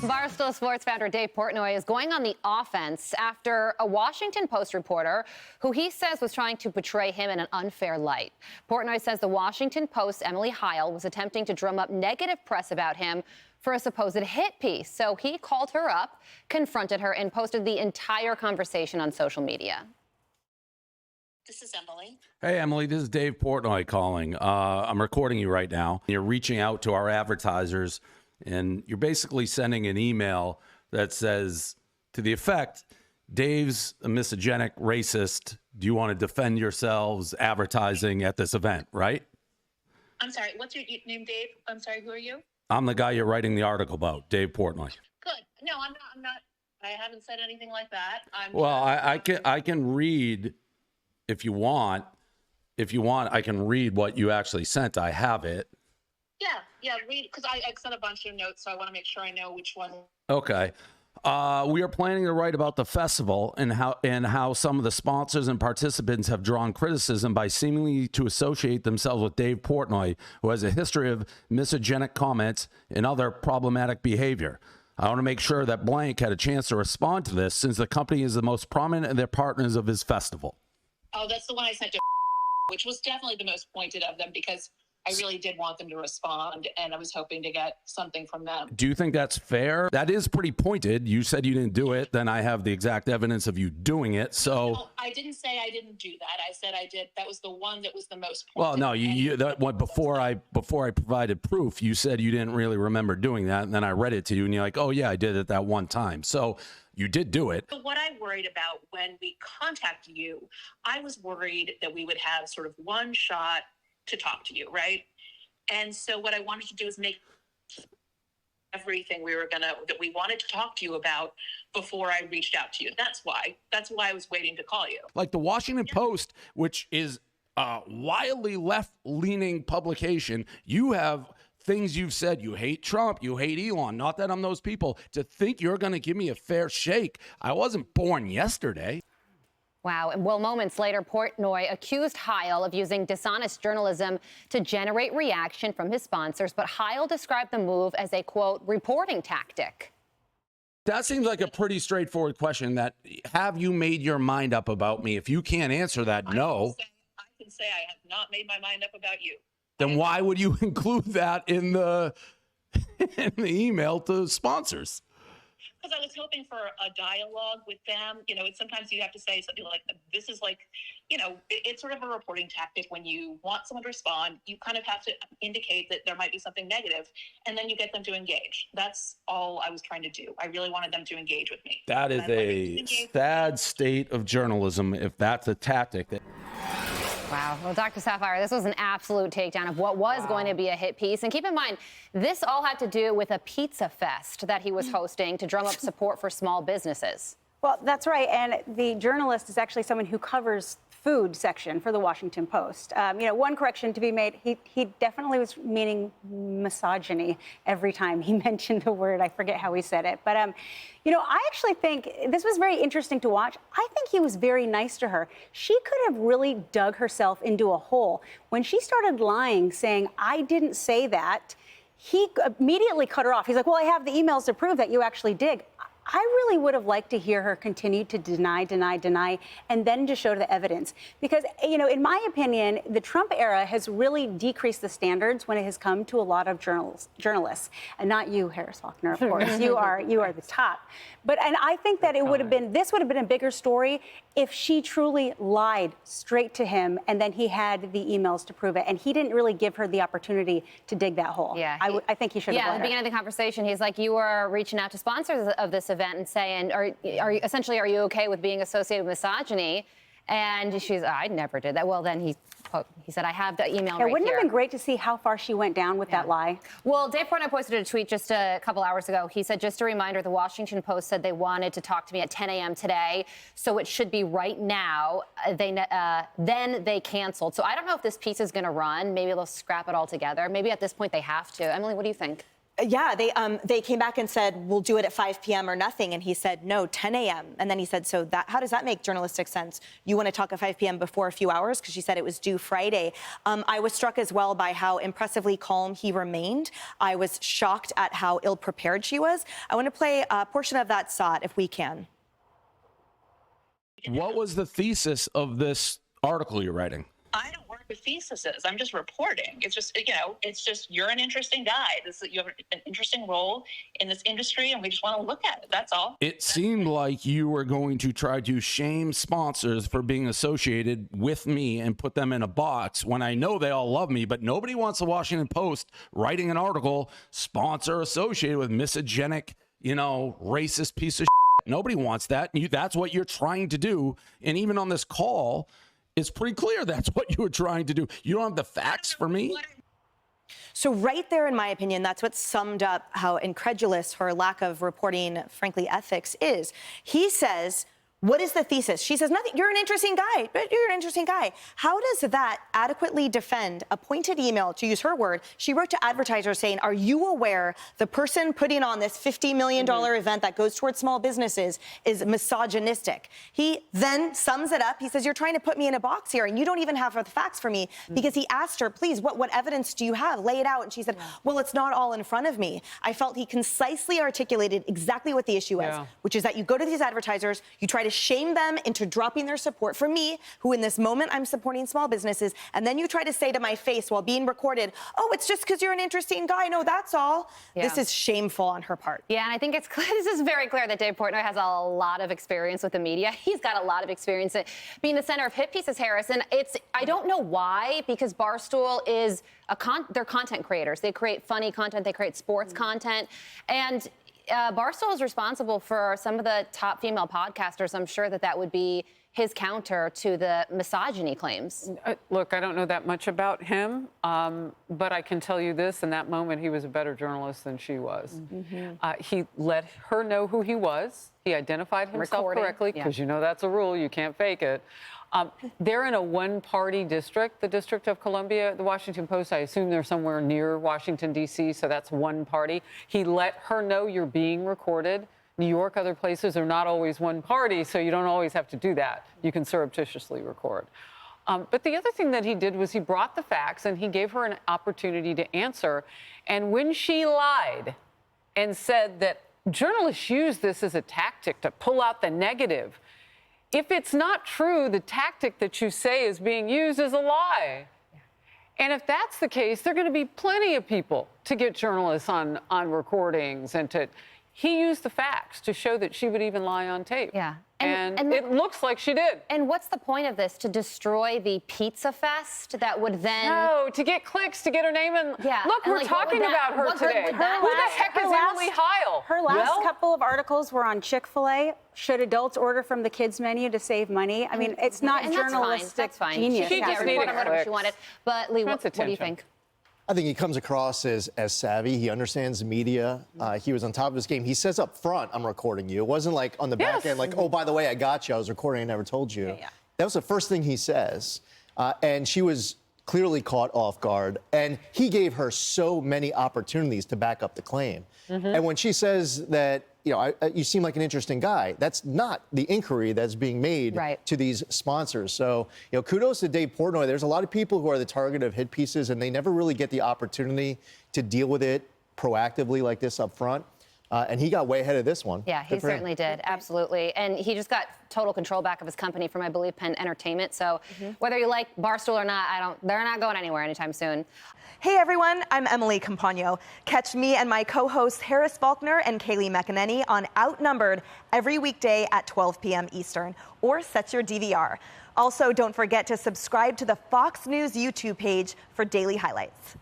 Barstool Sports founder Dave Portnoy is going on the offense after a Washington Post reporter who he says was trying to portray him in an unfair light. Portnoy says the Washington Post's Emily Heil was attempting to drum up negative press about him for a supposed hit piece. So he called her up, confronted her, and posted the entire conversation on social media. This is Emily. Hey, Emily, this is Dave Portnoy calling. I'm recording you right now. You're reaching out to our advertisers, and you're basically sending an email that says, to the effect, Dave's a misogynist, racist. Do you want to defend yourselves advertising at this event, right? I'm sorry, what's your name, Dave? I'm sorry, who are you? I'm the guy you're writing the article about, Dave Portnoy. Good. No, I'm not. I haven't said anything like that. I can read if you want. If you want, I can read what you actually sent. I have it. Yeah, read, because I sent a bunch of notes, so I want to make sure I know which one. Okay. We are planning to write about the festival and how some of the sponsors and participants have drawn criticism by seemingly to associate themselves with Dave Portnoy, who has a history of misogynic comments and other problematic behavior. I want to make sure that Blank had a chance to respond to this, since the company is the most prominent of their partners of his festival. Oh, that's the one I sent to, which was definitely the most pointed of them, because I really did want them to respond, and I was hoping to get something from them. Do you think that's fair? That is pretty pointed. You said you didn't do it. Then I have the exact evidence of you doing it. So no, I didn't say I didn't do that. I said I did. That was the one that was the most pointed. Well, no, that one before I provided proof, you said you didn't really remember doing that, and then I read it to you, and you're like, oh yeah, I did it that one time. So you did do it. But what I worried about when we contacted you, I was worried that we would have sort of one shot to talk to you, right? And so what I wanted to do is make everything that we wanted to talk to you about before I reached out to you. That's why I was waiting to call you. Like the Washington Post, which is a wildly left-leaning publication, you have things you've said. You hate Trump, you hate Elon. Not that I'm those people. To think you're going to give me a fair shake. I wasn't born yesterday. Wow. And well, moments later, Portnoy accused Heil of using dishonest journalism to generate reaction from his sponsors. But Heil described the move as a, quote, reporting tactic. That seems like a pretty straightforward question. That, have you made your mind up about me? If you can't answer that, no. I can say I have not made my mind up about you. Then why would you include that in the email to sponsors? Because I was hoping for a dialogue with them. You know, sometimes you have to say something like, this is like, you know, it's sort of a reporting tactic. When you want someone to respond, you kind of have to indicate that there might be something negative, and then you get them to engage. That's all I was trying to do. I really wanted them to engage with me. That is a sad state of journalism, if that's a tactic. Wow. Well, Dr. Sapphire, this was an absolute takedown of what was going to be a hit piece. And keep in mind, this all had to do with a pizza fest that he was hosting to drum up support for small businesses. Well, that's right. And the journalist is actually someone who covers food section for the Washington Post. One correction to be made, he definitely was meaning misogyny every time he mentioned the word. I forget how he said it. But, I actually think this was very interesting to watch. I think he was very nice to her. She could have really dug herself into a hole. When she started lying, saying, I didn't say that, he immediately cut her off. He's like, well, I have the emails to prove that you actually did. I really would have liked to hear her continue to deny, and then to show the evidence. Because, in my opinion, the Trump era has really decreased the standards when it has come to a lot of journalists. And not you, Harris Faulkner, of course. you are the top. And I think that this would have been a bigger story if she truly lied straight to him, and then he had the emails to prove it. And he didn't really give her the opportunity to dig that hole. Yeah, I think he should have. Yeah, at the beginning of the conversation, he's like, you were reaching out to sponsors of this event and saying, are you okay with being associated with misogyny? And she's, I never did that. Well, then he said, I have the email right wouldn't here. it have been great to see how far she went down with that lie? Well, Dave Portnoy posted a tweet just a couple hours ago. He said, just a reminder, the Washington Post said they wanted to talk to me at 10 a.m. today, so it should be right now. Then they canceled. So I don't know if this piece is going to run. Maybe they'll scrap it all together. Maybe at this point they have to. Emily, what do you think? Yeah, they came back and said, we'll do it at 5 p.m. or nothing. And he said, no, 10 a.m. And then he said, so how does that make journalistic sense? You want to talk at 5 p.m. before a few hours? Because she said it was due Friday. I was struck as well by how impressively calm he remained. I was shocked at how ill-prepared she was. I want to play a portion of that SOT if we can. What was the thesis of this article you're writing? I don't work with theses. I'm just reporting. It's just, you're an interesting guy. You have an interesting role in this industry, and we just want to look at it. That's all. It seemed like you were going to try to shame sponsors for being associated with me and put them in a box when I know they all love me, but nobody wants the Washington Post writing an article, sponsor associated with misogynist, racist piece of shit. Nobody wants that. That's what you're trying to do. And even on this call, it's pretty clear that's what you were trying to do. You don't have the facts for me? So right there, in my opinion, that's what summed up how incredulous her lack of reporting, frankly, ethics is. He says, what is the thesis? She says, nothing. You're an interesting guy, but you're an interesting guy. How does that adequately defend a pointed email, to use her word, she wrote to advertisers saying, are you aware the person putting on this $50 million event that goes towards small businesses is misogynistic? He then sums it up. He says, you're trying to put me in a box here, and you don't even have the facts for me, because he asked her, please, what evidence do you have? Lay it out. And she said, well, it's not all in front of me. I felt he concisely articulated exactly what the issue is, which is that you go to these advertisers, you try to shame them into dropping their support for me, who in this moment I'm supporting small businesses, and then you try to say to my face while being recorded, oh, it's just because you're an interesting guy. No, that's all. This is shameful on her part. Yeah, and I think it's clear, this is very clear that Dave Portnoy has a lot of experience with the media. He's got a lot of experience at being the center of hit pieces, Harris, and I don't know why, because Barstool is they're content creators. They create funny content, they create sports content, and Barstool is responsible for some of the top female podcasters. I'm sure that would be his counter to the misogyny claims. Look, I don't know that much about him, but I can tell you this, in that moment, he was a better journalist than she was. He let her know who he was. He identified himself correctly, because that's a rule. You can't fake it. They're in a one-party district, the District of Columbia. The Washington Post, I assume they're somewhere near Washington, D.C., so that's one party. He let her know you're being recorded. New York, other places are not always one party, so you don't always have to do that. You can surreptitiously record. But the other thing that he did was he brought the facts, and he gave her an opportunity to answer. And when she lied and said that journalists use this as a tactic to pull out the negative, if it's not true, the tactic that you say is being used is a lie. And if that's the case, there are going to be plenty of people to get journalists on recordings and to... He used the facts to show that she would even lie on tape. Yeah. And it looks like she did. And what's the point of this? To destroy the pizza fest that would then... No, to get clicks, to get her name in... Yeah. Look, we're talking about her today. Who the heck is Emily Heil? Her last couple of articles were on Chick-fil-A. Should adults order from the kids' menu to save money? I mean, it's not journalistic that's fine. genius. She just needed whatever she wanted. But Lee, what do you think? I think he comes across as savvy. He understands the media. He was on top of his game. He says up front, I'm recording you. It wasn't like on the back end, like, oh, by the way, I got you. I was recording. I never told you. That was the first thing he says. And she was clearly caught off guard. And he gave her so many opportunities to back up the claim. And when she says that, you seem like an interesting guy, that's not the inquiry that's being made to these sponsors. So, kudos to Dave Portnoy. There's a lot of people who are the target of hit pieces, and they never really get the opportunity to deal with it proactively like this up front. And he got way ahead of this one. Yeah, he certainly did. Absolutely. And he just got total control back of his company from, I believe, Penn Entertainment. So whether you like Barstool or not, they're not going anywhere anytime soon. Hey everyone, I'm Emily Campagno. Catch me and my co-hosts Harris Faulkner and Kaylee McEnany on Outnumbered every weekday at 12 p.m. Eastern, or set your DVR. Also, don't forget to subscribe to the Fox News YouTube page for daily highlights.